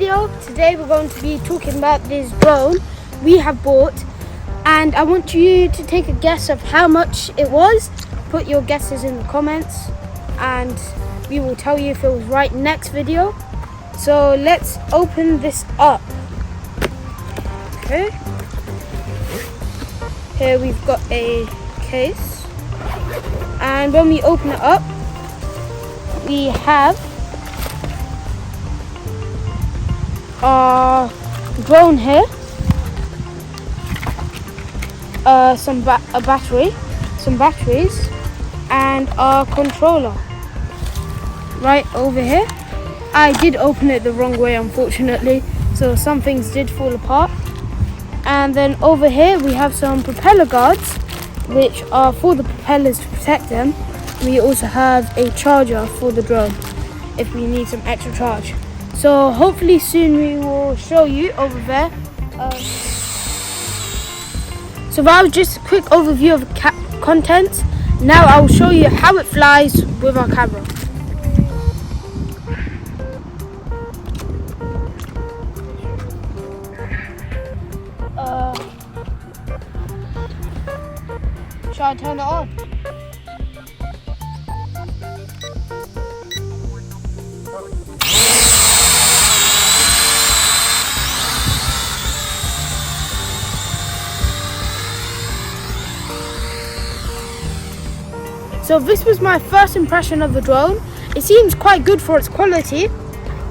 video. Today we're going to be talking about this drone we have bought, and I want you to take a guess of how much it was. Put your guesses in the comments and we will tell you if it was right next video. So let's open this up. Okay, here we've got a case, and when we open it up we have our drone here, some batteries, and our controller right over here. I did open it the wrong way, unfortunately, so some things did fall apart. And then over here we have some propeller guards, which are for the propellers to protect them. We also have a charger for the drone if we need some extra charge. So hopefully soon we will show you over there. So that was just a quick overview of the contents. Now I will show you how it flies with our camera. Shall I turn it on? So this was my first impression of the drone. It seems quite good for its quality.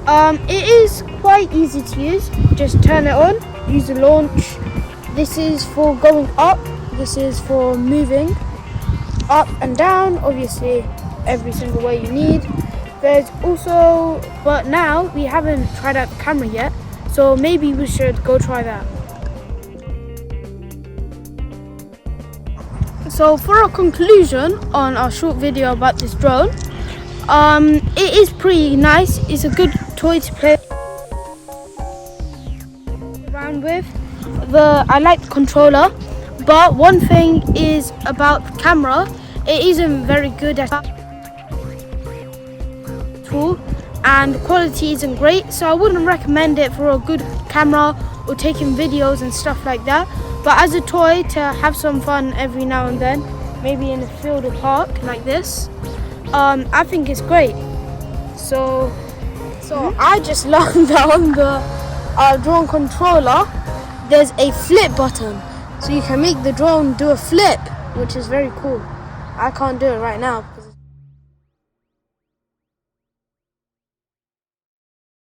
It is quite easy to use. Just turn it on, use the launch. This is for going up, this is for moving up and down, obviously every single way you need. There's also, but now we haven't tried out the camera yet, so maybe we should go try that. So for a conclusion on our short video about this drone, it is pretty nice. It's a good toy to play around with. I like the controller, but one thing is about the camera, it isn't very good at all, and the quality isn't great, so I wouldn't recommend it for a good camera or taking videos and stuff like that. But as a toy to have some fun every now and then, maybe in a field or park like this, I think it's great. So I just learned that on the drone controller there's a flip button, so you can make the drone do a flip, which is very cool. I can't do it right now because